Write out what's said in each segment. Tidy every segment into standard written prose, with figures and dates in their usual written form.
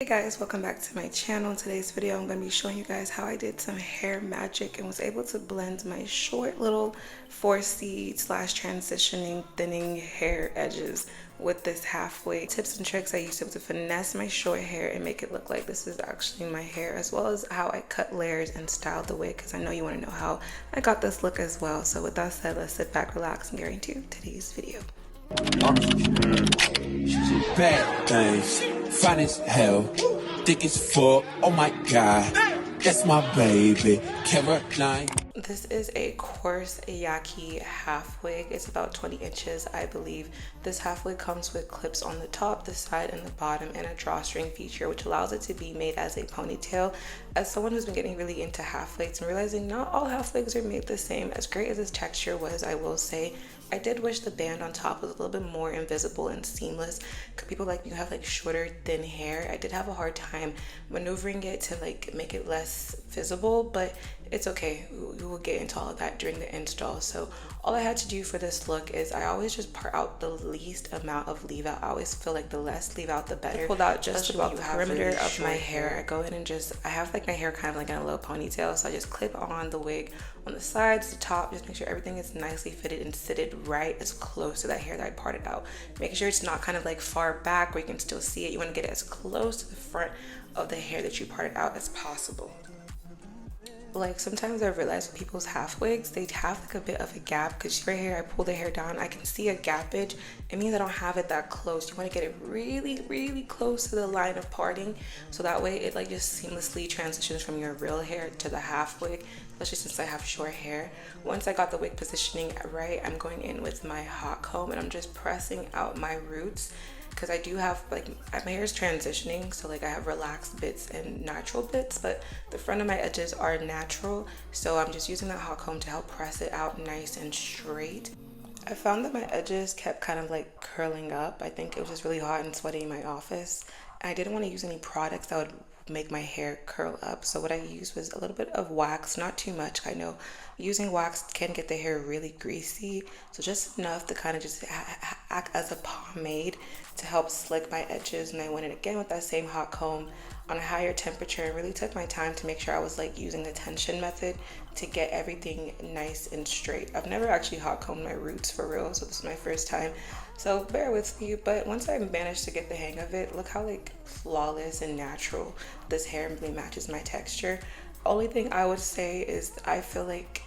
Guys, welcome back to my channel. In today's video, I'm going to be showing you guys how I did some hair magic and was able to blend my short little 4C slash transitioning thinning hair edges with this half wig. Tips and tricks I used to finesse my short hair and make it look like this is actually my hair, as well as how I cut layers and styled the wig, because I know you want to know how I got this look as well. So with that said, let's sit back, relax, and get into today's video. She's a bad thing, fine as hell, thick as fuck, oh my god, that's my baby, Caroline. This is a Coarse Yaki half wig. It's about 20 inches, I believe. This half wig comes with clips on the top, the side, and the bottom, and a drawstring feature, which allows it to be made as a ponytail. As someone who's been getting really into half wigs and realizing not all half wigs are made the same, as great as this texture was, I will say, I did wish the band on top was a little bit more invisible and seamless, because people like you have like shorter, thin hair. I did have a hard time maneuvering it to like make it less visible, but it's okay. We will get into all of that during the install. So all I had to do for this look is I always just part out the least amount of leave out. I always feel like the less leave out, the better. I pulled out just about the perimeter really of my hair. I go in and I have like my hair kind of like in a low ponytail, so I just clip on the wig on the sides, the top, just make sure everything is nicely fitted and sitted right as close to that hair that I parted out. Making sure it's not kind of like far back where you can still see it. You want to get it as close to the front of the hair that you parted out as possible. Like sometimes I realize with people's half wigs, they have like a bit of a gap, because right here I pull the hair down, I can see a gappage. It means I don't have it that close. You want to get it really close to the line of parting, so that way it like just seamlessly transitions from your real hair to the half wig, especially since I have short hair. Once I got the wig positioning right, I'm going in with my hot comb and I'm just pressing out my roots, because I do have like my hair is transitioning, so like I have relaxed bits and natural bits, but the front of my edges are natural, so I'm just using that hot comb to help press it out nice and straight. I found that my edges kept kind of like curling up. I think it was just really hot and sweaty in my office, and I didn't want to use any products that would make my hair curl up, so what I used was a little bit of wax, not too much. I know using wax can get the hair really greasy, so just enough to kind of just act as a pomade to help slick my edges. And I went in again with that same hot comb on a higher temperature and really took my time to make sure I was like using the tension method to get everything nice and straight. I've never actually hot combed my roots for real, so this is my first time, so bear with me. But once I managed to get the hang of it, look how like flawless and natural this hair really matches my texture. Only thing I would say is I feel like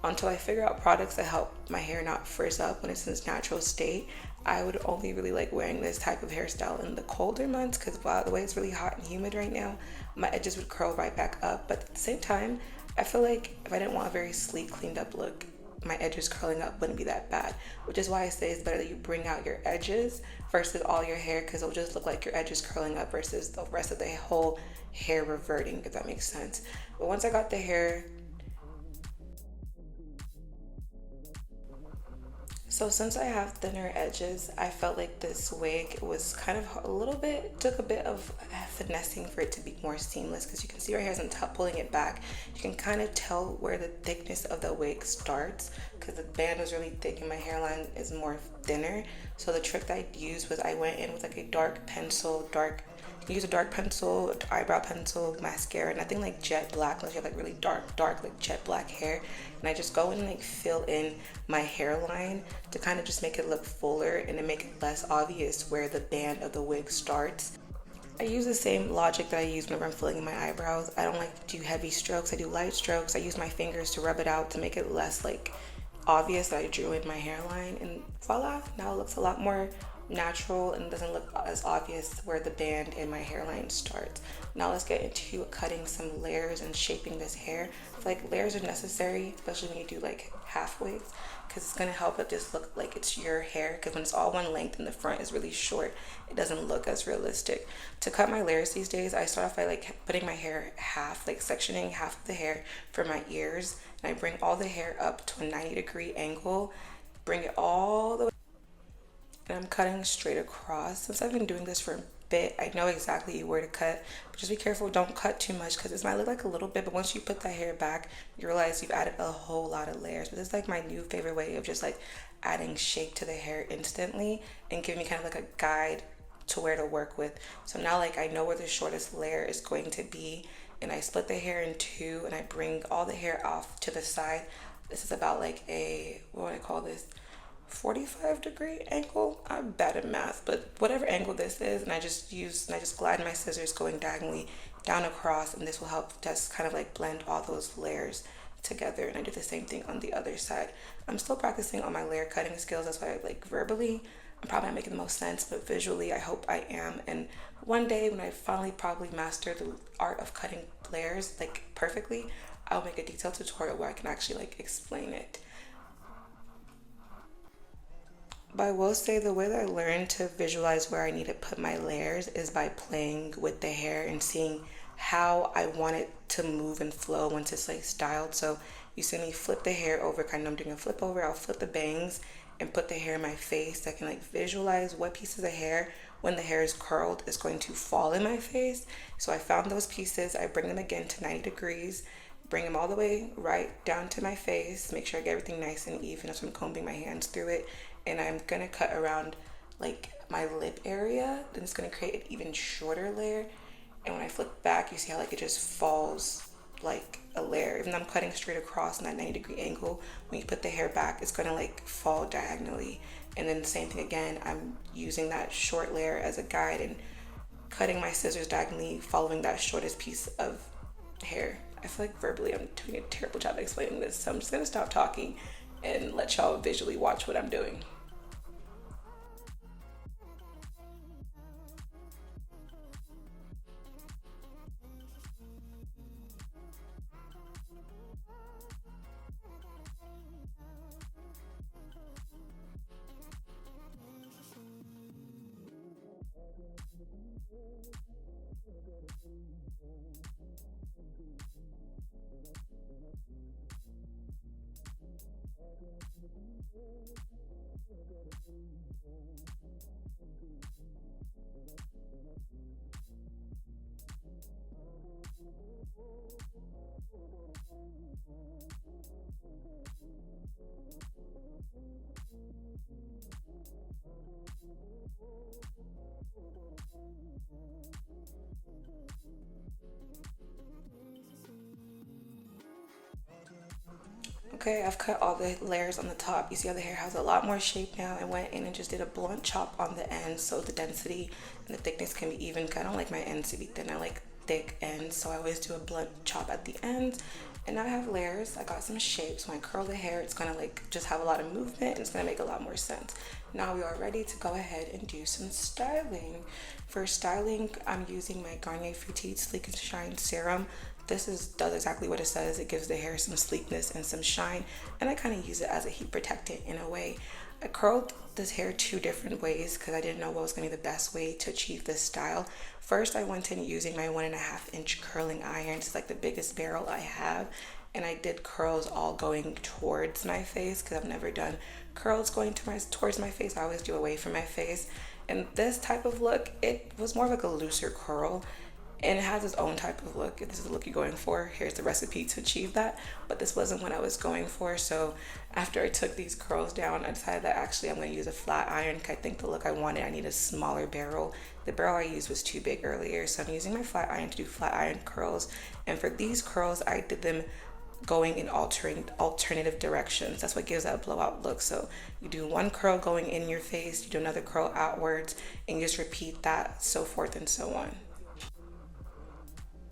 until I figure out products that help my hair not frizz up when it's in its natural state, I would only really like wearing this type of hairstyle in the colder months, because by the way it's really hot and humid right now, my edges would curl right back up. But at the same time, I feel like if I didn't want a very sleek, cleaned up look, my edges curling up wouldn't be that bad, which is why I say it's better that you bring out your edges versus all your hair, because it'll just look like your edges curling up versus the rest of the whole hair reverting, if that makes sense. But once I got the hair, so since I have thinner edges, I felt like this wig was kind of a little bit, took a bit of finessing for it to be more seamless, because you can see right here as I'm pulling it back, you can kind of tell where the thickness of the wig starts, because the band was really thick and my hairline is more thinner. So the trick that I used was I went in with like a dark pencil, use a dark pencil, eyebrow pencil, mascara, nothing like jet black unless you have like really dark like jet black hair. And I just go in and like fill in my hairline to kind of just make it look fuller and to make it less obvious where the band of the wig starts. I use the same logic that I use whenever I'm filling in my eyebrows. I don't like to do heavy strokes, I do light strokes. I use my fingers to rub it out to make it less like obvious that I drew in my hairline, and voila, now it looks a lot more natural and doesn't look as obvious where the band in my hairline starts. Now let's get into cutting some layers and shaping this hair. I feel like layers are necessary, especially when you do like half wigs, because it's going to help it just look like it's your hair, because when it's all one length and the front is really short, it doesn't look as realistic. To cut my layers these days, I start off by like putting my hair half, like sectioning half of the hair for my ears, and I bring all the hair up to a 90-degree angle, bring it all the way, and I'm cutting straight across. Since I've been doing this for a bit, I know exactly where to cut, but just be careful, don't cut too much, because this might look like a little bit, but once you put that hair back, you realize you've added a whole lot of layers. But this is like my new favorite way of just like adding shape to the hair instantly and giving me kind of like a guide to where to work with. So now like I know where the shortest layer is going to be, and I split the hair in two and I bring all the hair off to the side. This is about like a, what would I call this, 45-degree angle. I'm bad at math, but whatever angle this is, and I just glide my scissors going diagonally down across, and this will help just kind of like blend all those layers together. And I do the same thing on the other side. I'm still practicing on my layer cutting skills. That's why like verbally I'm probably not making the most sense, but visually I hope I am. And one day when I finally probably master the art of cutting layers like perfectly, I'll make a detailed tutorial where I can actually like explain it. But I will say the way that I learned to visualize where I need to put my layers is by playing with the hair and seeing how I want it to move and flow once it's like styled. So you see me flip the hair over, kind of I'm doing a flip over, I'll flip the bangs and put the hair in my face. I can like visualize what pieces of hair, when the hair is curled, is going to fall in my face. So I found those pieces, I bring them again to 90 degrees, bring them all the way right down to my face, make sure I get everything nice and even as I'm combing my hands through it. And I'm gonna cut around like my lip area, then it's gonna create an even shorter layer. And when I flip back, you see how like it just falls like a layer. Even though I'm cutting straight across in that 90-degree angle, when you put the hair back, it's gonna like fall diagonally. And then the same thing again, I'm using that short layer as a guide and cutting my scissors diagonally, following that shortest piece of hair. I feel like verbally I'm doing a terrible job explaining this, so I'm just gonna stop talking and let y'all visually watch what I'm doing. Okay, I've cut all the layers on the top. You see how the hair has a lot more shape now. I went in and just did a blunt chop on the ends so the density and the thickness can be even. I don't like my ends to be thin. I like thick ends, so I always do a blunt chop at the ends. And now I have layers. I got some shapes. When I curl the hair, it's gonna like just have a lot of movement and it's gonna make a lot more sense. Now we are ready to go ahead and do some styling. For styling, I'm using my Garnier Fructis Sleek and Shine Serum. Does exactly what it says. It gives the hair some sleekness and some shine, and I kind of use it as a heat protectant in a way. I curled this hair two different ways because I didn't know what was going to be the best way to achieve this style. First, I went in using my 1.5-inch curling iron. It's like the biggest barrel I have, and I did curls all going towards my face because I've never done curls going towards my face. I always do away from my face. And this type of look, it was more of like a looser curl, and it has its own type of look. If this is the look you're going for, here's the recipe to achieve that. But this wasn't what I was going for. So after I took these curls down, I decided that actually I'm going to use a flat iron because I think the look I wanted, I need a smaller barrel. The barrel I used was too big earlier, so I'm using my flat iron to do flat iron curls. And for these curls, I did them going in alternative directions. That's what gives that blowout look. So you do one curl going in your face, you do another curl outwards, and you just repeat that, so forth and so on.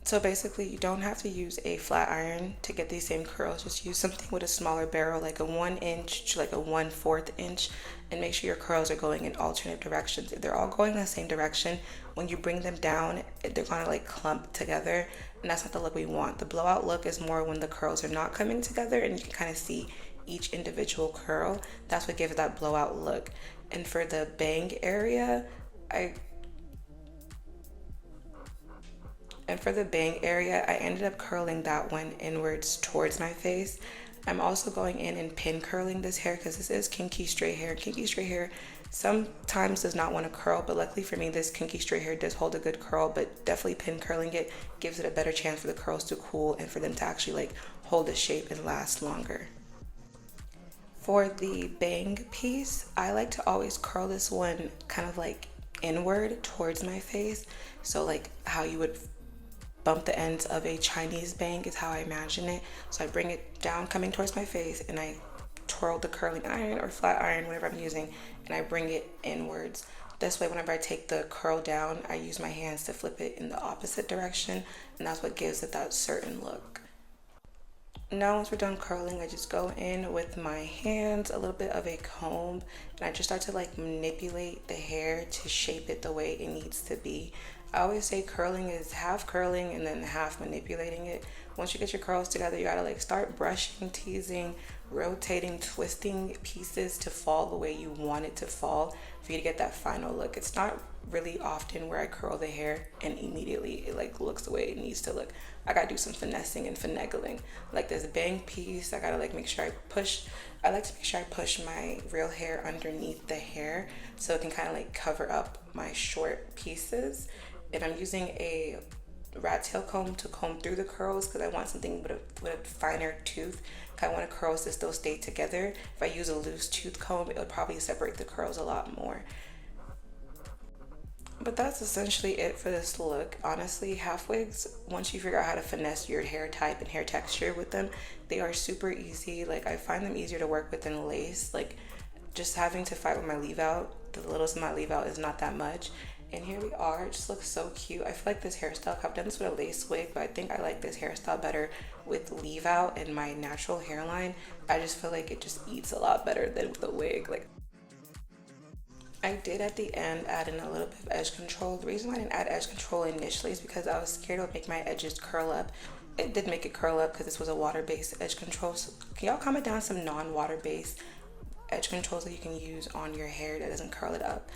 So basically, you don't have to use a flat iron to get these same curls. Just use something with a smaller barrel, like a 1-inch to like a 1/4 inch, and make sure your curls are going in alternate directions. If they're all going in the same direction, when you bring them down, they're gonna like clump together, and that's not the look we want. The blowout look is more when the curls are not coming together, and you can kind of see each individual curl. That's what gives that blowout look. And for the bang area, I And for the bang area, I ended up curling that one inwards towards my face. I'm also going in and pin curling this hair because this is kinky straight hair. Kinky straight hair sometimes does not want to curl, but luckily for me, this kinky straight hair does hold a good curl, but definitely pin curling it gives it a better chance for the curls to cool and for them to actually like hold the shape and last longer. For the bang piece, I like to always curl this one kind of like inward towards my face. So like how you would bump the ends of a Chinese bang is how I imagine it. So I bring it down coming towards my face, and I twirl the curling iron or flat iron, whatever I'm using, and I bring it inwards. This way, whenever I take the curl down, I use my hands to flip it in the opposite direction, and that's what gives it that certain look. Now once we're done curling, I just go in with my hands, a little bit of a comb, and I just start to like manipulate the hair to shape it the way it needs to be. I always say curling is half curling and then half manipulating it. Once you get your curls together, you gotta like start brushing, teasing, rotating, twisting pieces to fall the way you want it to fall for you to get that final look. It's not really often where I curl the hair and immediately it like looks the way it needs to look. I gotta do some finessing and finagling. Like this bang piece, I gotta like make sure I push. I like to make sure I push my real hair underneath the hair so it can kind of like cover up my short pieces. And I'm using a rat tail comb to comb through the curls because I want something with a finer tooth. I want the curls to still stay together. If I use a loose tooth comb, it would probably separate the curls a lot more. But that's essentially it for this look. Honestly, half wigs, once you figure out how to finesse your hair type and hair texture with them, they are super easy. Like I find them easier to work with than lace. Like just having to fight with my leave out, the littlest of my leave out is not that much. And here we are. It just looks so cute. I feel like this hairstyle, I've done this with a lace wig, but I think I like this hairstyle better with leave out and my natural hairline. I just feel like it just eats a lot better than with a wig. Like I did at the end add in a little bit of edge control. The reason why I didn't add edge control initially is because I was scared it would make my edges curl up. It did make it curl up because this was a water-based edge control. So can y'all comment down some non-water-based edge controls that you can use on your hair that doesn't curl it up?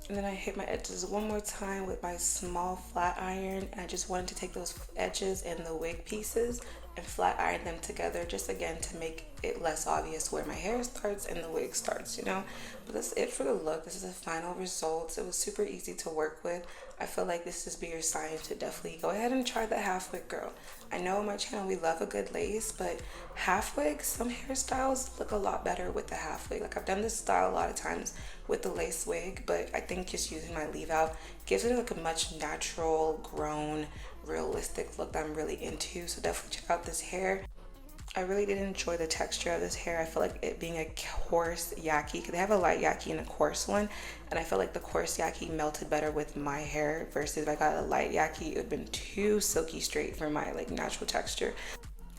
And then I hit my edges one more time with my small flat iron. And I just wanted to take those edges and the wig pieces and flat iron them together, just again to make it less obvious where my hair starts and the wig starts, you know. But that's it for the look. This is the final results. It was super easy to work with. I feel like this is be your sign to definitely go ahead and try the half wig, girl. I know on my channel we love a good lace, but half wig, some hairstyles look a lot better with the half wig. Like I've done this style a lot of times with the lace wig, but I think just using my leave out gives it like a much natural, grown, realistic look that I'm really into. So definitely check out this hair. I really did enjoy the texture of this hair. I feel like it being a coarse Yaki, because they have a light Yaki and a coarse one, and I feel like the coarse Yaki melted better with my hair versus if I got a light Yaki, it would have been too silky straight for my like natural texture.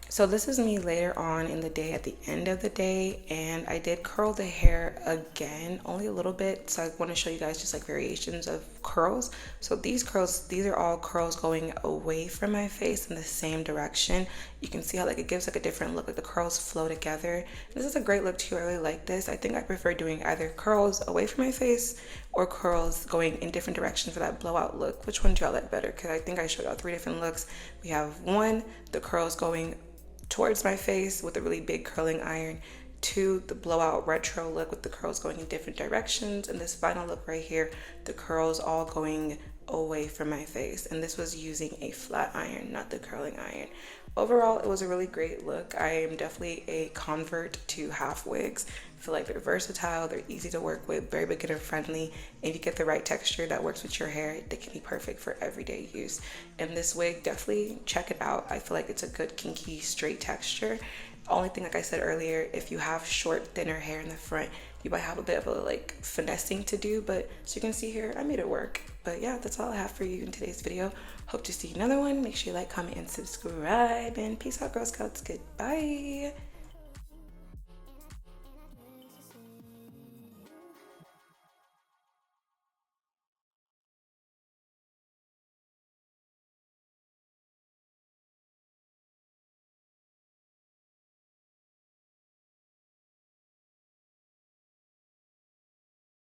So this is me later on in the day at the end of the day, and I did curl the hair again, only a little bit. So I want to show you guys just like variations of curls. So these curls, these are all curls going away from my face in the same direction. You can see how like it gives like a different look, like the curls flow together. This is a great look too. I really like this. I think I prefer doing either curls away from my face or curls going in different directions for that blowout look. Which one do y'all like better? Because I think I showed y'all 3 different looks. We have 1, the curls going towards my face with a really big curling iron, 2, the blowout retro look with the curls going in different directions, and this final look right here, the curls all going away from my face, and this was using a flat iron, not the curling iron. Overall, it was a really great look. I am definitely a convert to half wigs. I feel like they're versatile, they're easy to work with, very beginner friendly. If you get the right texture that works with your hair, they can be perfect for everyday use. And this wig, definitely check it out. I feel like it's a good kinky straight texture. Only thing, like I said earlier, if you have short, thinner hair in the front, you might have a bit of a like finessing to do, but as you can see here, I made it work. But yeah, that's all I have for you in today's video. Hope to see another one. Make sure you like, comment, and subscribe, and peace out, Girl Scouts. Goodbye.